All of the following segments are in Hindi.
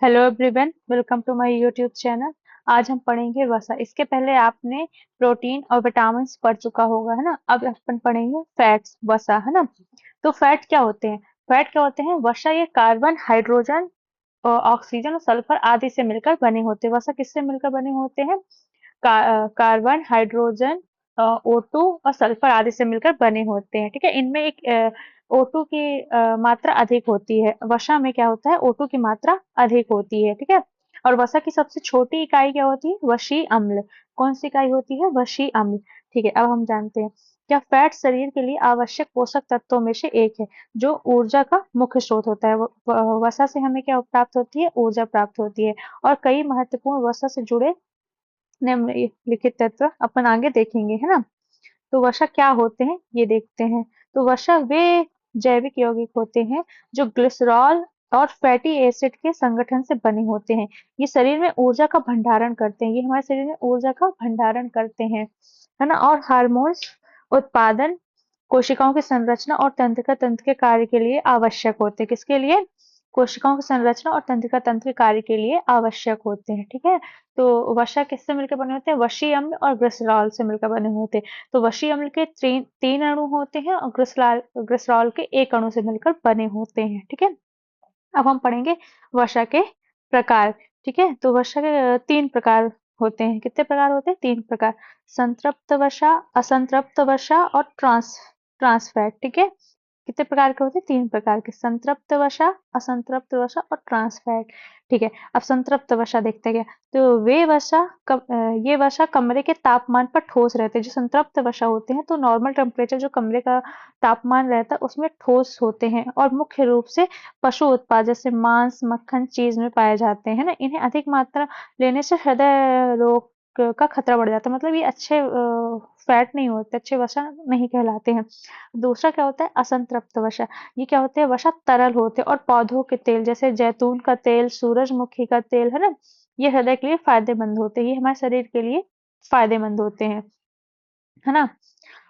Hello everyone, welcome to my YouTube channel. आज हम पढ़ेंगे वसा। इसके पहले आपने प्रोटीन और विटामिन पढ़ चुका होगा, है ना। अब अपन पढ़ेंगे फैट्स, वसा, है ना। तो फैट क्या होते हैं? फैट क्या होते हैं? वसा ये कार्बन, हाइड्रोजन, ऑक्सीजन और सल्फर आदि से मिलकर बने होते हैं। वसा किससे मिलकर बने होते हैं? कार्बन, हाइड्रोजन, O2 और सल्फर आदि से मिलकर बने होते हैं। ठीक है, इनमें एक O2 की मात्रा अधिक होती है। वसा में क्या होता है? O2 की मात्रा अधिक होती है। ठीक है, और वसा की सबसे छोटी इकाई क्या होती है? वशीय अम्ल। कौन सी इकाई होती है? वशीय अम्ल। ठीक है, अब हम जानते हैं क्या फैट शरीर के लिए आवश्यक पोषक तत्वों में से एक है, जो ऊर्जा का मुख्य स्रोत होता है। वसा से हमें क्या प्राप्त होती है? ऊर्जा प्राप्त होती है। और कई महत्वपूर्ण वसा से जुड़े निम्नलिखित तत्व अपन आगे देखेंगे, है ना। तो वसा क्या होते हैं ये देखते हैं। तो वसा वे जैविक यौगिक होते हैं जो ग्लिसरॉल और फैटी एसिड के संगठन से बने होते हैं। ये शरीर में ऊर्जा का भंडारण करते हैं। ये हमारे शरीर में ऊर्जा का भंडारण करते हैं, है ना। और हार्मोन्स उत्पादन, कोशिकाओं की संरचना और तंत्रिका तंत्र के कार्य के लिए आवश्यक होते हैं। किसके लिए? कोशिकाओं की संरचना और तंत्रिका तंत्र के कार्य के लिए आवश्यक होते हैं। ठीक है, तो वसा किससे मिलकर बने होते हैं? वशीय अम्ल और ग्लिसरॉल से मिलकर बने होते हैं। तो वशीय अम्ल के तीन अणु होते हैं और ग्लिसरॉल के एक अणु से मिलकर बने होते हैं। ठीक है, अब हम पढ़ेंगे वसा के प्रकार। ठीक है, तो वसा के तीन प्रकार होते हैं। कितने प्रकार होते हैं? तीन प्रकार। संतृप्त वसा, असंतृप्त वसा और ट्रांस फैट। ठीक है, कितने प्रकार के होते हैं? तीन प्रकार के। संतृप्त वसा, असंतृप्त वसा और ट्रांस फैट। ठीक है, अब संतृप्त वसा देखते हैं क्या। तो ये वसा कमरे के तापमान पर ठोस रहते हैं। जो संतृप्त वसा होते हैं तो नॉर्मल टेम्परेचर जो कमरे का तापमान रहता है उसमें ठोस होते हैं और मुख्य रूप से पशु उत्पाद जैसे मांस, मक्खन, चीज में पाए जाते हैं ना। इन्हें अधिक मात्रा लेने से हृदय रोग का खतरा बढ़ जाता है। मतलब ये अच्छे फैट नहीं होते, अच्छे वसा नहीं कहलाते हैं। दूसरा क्या होता है? असंतृप्त वसा। ये क्या होते हैं? वसा तरल होते हैं और पौधों के तेल जैसे जैतून का तेल, सूरजमुखी का तेल, है ना, ये हृदय के लिए फायदेमंद होते हैं। ये हमारे शरीर के लिए फायदेमंद होते हैं, है ना।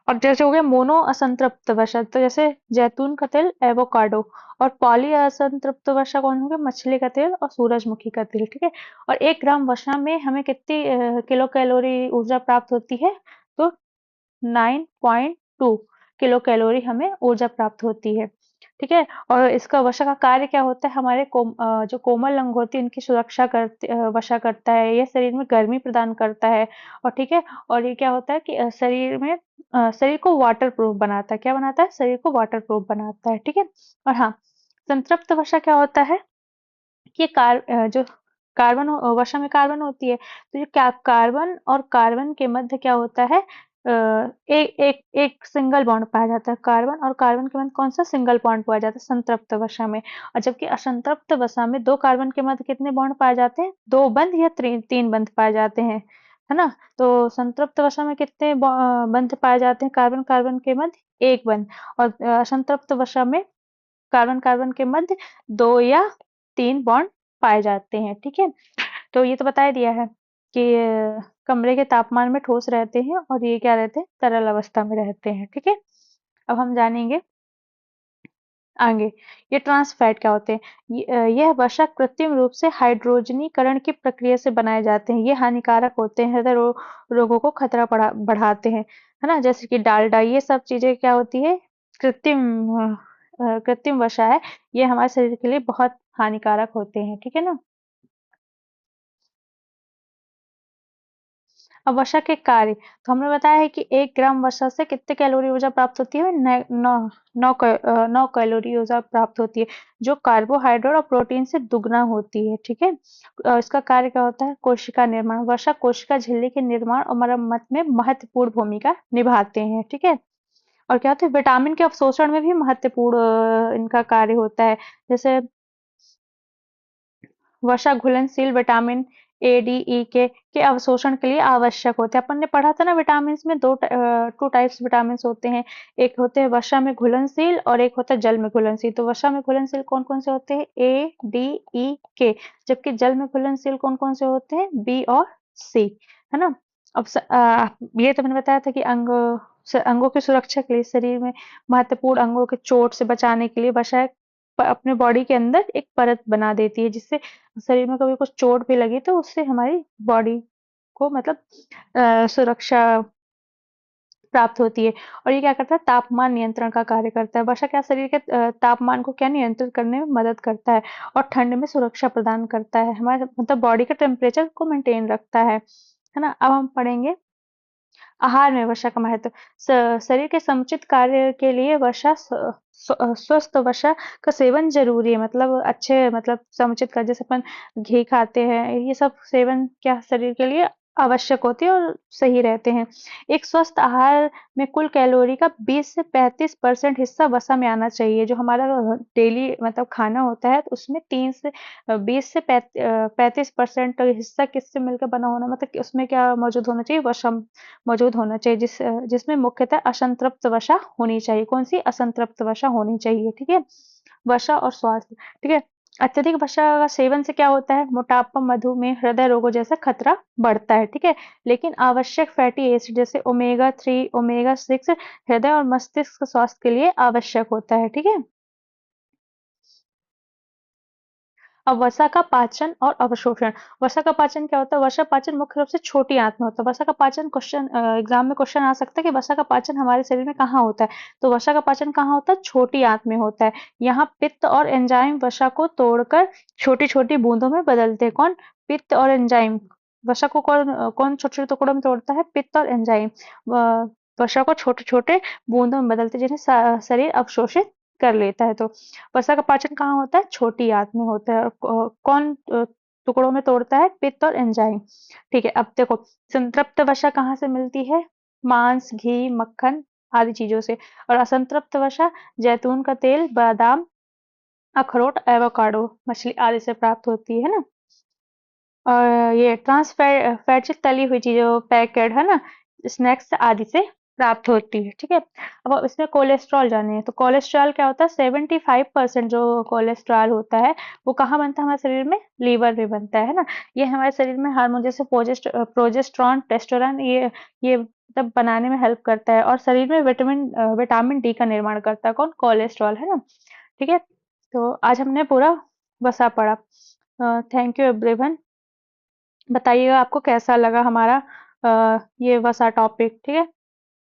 और जैसे हो गया मोनो असंतृप्त वसा, तो जैसे जैतून का तेल, एवोकाडो। और पॉली असंतृप्त वसा कौन हो गया? मछली का तेल और सूरजमुखी का तेल। ठीक है, और 1 ग्राम वसा में हमें कितनी किलो कैलोरी ऊर्जा प्राप्त होती है? तो 9.2 किलो कैलोरी हमें ऊर्जा प्राप्त होती है। ठीक है, और इसका वसा का कार्य क्या होता है? हमारे जो कोमल अंग होती है उनकी सुरक्षा वसा करता है। यह शरीर में गर्मी प्रदान करता है। और ठीक है, और ये क्या होता है कि शरीर को वाटर प्रूफ बनाता है। क्या बनाता है? शरीर को वाटर प्रूफ बनाता है। ठीक है, और हाँ, संतृप्त वसा क्या होता है? ये जो कार्बन वसा में कार्बन होती है, तो जो क्या कार्बन और कार्बन के मध्य क्या होता है? एक एक एक सिंगल बॉन्ड पाया जाता है। कार्बन और कार्बन के मध्य कौन सा सिंगल बॉन्ड पाया जाता है? संतृप्त वसा में। और जबकि असंतृप्त वसा में दो कार्बन के मध्य कितने बॉन्ड पाए जाते हैं? दो बंध या तीन बंध पाए जाते हैं, है ना। तो संतृप्त वसा में कितने बंध पाए जाते हैं? कार्बन कार्बन के मध्य एक बंध। और असंतृप्त वसा में कार्बन कार्बन के मध्य दो या तीन बॉन्ड पाए जाते हैं। ठीक है, तो ये तो बता ही दिया है कि कमरे के तापमान में ठोस रहते हैं और ये क्या रहते हैं? तरल अवस्था में रहते हैं। ठीक है, अब हम जानेंगे आगे ये ट्रांस फैट क्या होते हैं। यह वसा कृत्रिम रूप से हाइड्रोजनीकरण की प्रक्रिया से बनाए जाते हैं। ये हानिकारक होते हैं, रोगों को खतरा बढ़ाते हैं, है ना। जैसे कि डालडा, ये सब चीजें क्या होती है? कृत्रिम कृत्रिम वसा है। ये हमारे शरीर के लिए बहुत हानिकारक होते हैं। ठीक है ना। अब वसा के कार्य, तो हमने बताया है कि 1 ग्राम वसा से कितने कैलोरी ऊर्जा प्राप्त होती है? नौ कैलोरी ऊर्जा प्राप्त होती है, जो कार्बोहाइड्रेट और प्रोटीन से दुगना होती है। ठीक है, इसका कार्य क्या होता है? कोशिका निर्माण। वसा कोशिका झिल्ली के निर्माण और मरम्मत में महत्वपूर्ण भूमिका निभाते हैं। ठीक है, और क्या होता है? विटामिन के अवशोषण में भी महत्वपूर्ण इनका कार्य होता है। जैसे वसा घुलनशील विटामिन ए, डी, ई के अवशोषण के लिए आवश्यक होते हैं। अपन ने पढ़ा था ना, विटामिन में टू टाइप्स विटामिन होते हैं। एक होते हैं वसा में घुलनशील और एक होता है जल में घुलनशील। तो वसा में घुलनशील कौन कौन से होते हैं? ए, डी, ई, के। जबकि जल में घुलनशील कौन कौन से होते हैं? बी और सी, है ना। अब ये तो मैंने बताया था कि अंगों की सुरक्षा के लिए, शरीर में महत्वपूर्ण अंगों के चोट से बचाने के लिए वसा अपने बॉडी के अंदर एक परत बना देती है, जिससे शरीर में कभी कुछ चोट भी लगी तो उससे हमारी बॉडी को मतलब सुरक्षा प्राप्त होती है। और ये क्या करता है, तापमान नियंत्रण का कार्य करता है। वर्षा क्या शरीर के तापमान को क्या नियंत्रित करने में मदद करता है और ठंड में सुरक्षा प्रदान करता है, हमारे मतलब बॉडी के टेम्परेचर को मेंटेन रखता है ना। अब हम पढ़ेंगे आहार में वर्षा का महत्व। शरीर के समुचित कार्य के लिए वर्षा स्वस्थ वर्षा का सेवन जरूरी है, मतलब अच्छे मतलब समुचित का, जैसे अपन घी खाते हैं, ये सब सेवन क्या शरीर के लिए आवश्यक होती है और सही रहते हैं। एक स्वस्थ आहार में कुल कैलोरी का 20 से 35% हिस्सा वसा में आना चाहिए। जो हमारा डेली मतलब खाना होता है, तो उसमें 20 से 35% हिस्सा किससे मिलकर बना होना, मतलब कि उसमें क्या मौजूद होना चाहिए, वसा मौजूद होना चाहिए, जिसमें मुख्यतः असंतृप्त वसा होनी चाहिए। कौन सी? असंतृप्त वसा होनी चाहिए। ठीक है, वसा और स्वास्थ्य। ठीक है, अत्यधिक वसा का सेवन से क्या होता है, मोटापा, मधुमेह, हृदय रोगों जैसा खतरा बढ़ता है। ठीक है, लेकिन आवश्यक फैटी एसिड जैसे ओमेगा 3, ओमेगा 6 हृदय और मस्तिष्क स्वास्थ्य के लिए आवश्यक होता है। ठीक है, अब वसा का पाचन और अवशोषण। वसा का पाचन क्या होता है? वसा पाचन मुख्य रूप से छोटी आंत में होता है। वसा का पाचन क्वेश्चन एग्जाम में क्वेश्चन आ सकता है कि वसा का पाचन हमारे शरीर में कहाँ होता है? तो वसा का पाचन कहाँ होता है? छोटी आंत में होता है। यहाँ पित्त और एंजाइम वसा को तोड़कर छोटी छोटी बूंदों में बदलते हैं। कौन? पित्त और एंजाइम। वसा को कौन छोटे छोटे टुकड़ों में तोड़ता है? पित्त और एंजाइम वसा को छोटे छोटे बूंदों में बदलते हैं, जिन्हें शरीर अवशोषित कर लेता है। तो वसा का पाचन कहाँ होता है? छोटी आंत में होता है। और कौन टुकड़ों में तोड़ता है? पित्त और एंजाइम। ठीक है, अब देखो संतृप्त वसा कहाँ से मिलती है? मांस, घी, मक्खन आदि चीजों से। और असंतृप्त वसा जैतून का तेल, बादाम, अखरोट, एवोकाडो, मछली आदि से प्राप्त होती है ना। और ये ट्रांस फैट से तली हुई चीजें, पैकेट है ना, स्नैक्स आदि से प्राप्त होती है। ठीक है, अब इसमें कोलेस्ट्रॉल जाने हैं। तो कोलेस्ट्रॉल क्या होता है? 75% जो कोलेस्ट्रॉल होता है वो कहाँ बनता है? हमारे शरीर में लीवर में बनता है ना। ये हमारे शरीर में हार्मोन जैसे प्रोजेस्टेरॉन, टेस्टोस्टेरोन, ये तब बनाने में हेल्प करता है और शरीर में विटामिन डी का निर्माण करता है। कौन? कोलेस्ट्रॉल, है ना। ठीक है, तो आज हमने पूरा वसा पढ़ा। Thank you everyone. बताइएगा आपको कैसा लगा हमारा ये वसा टॉपिक। ठीक है।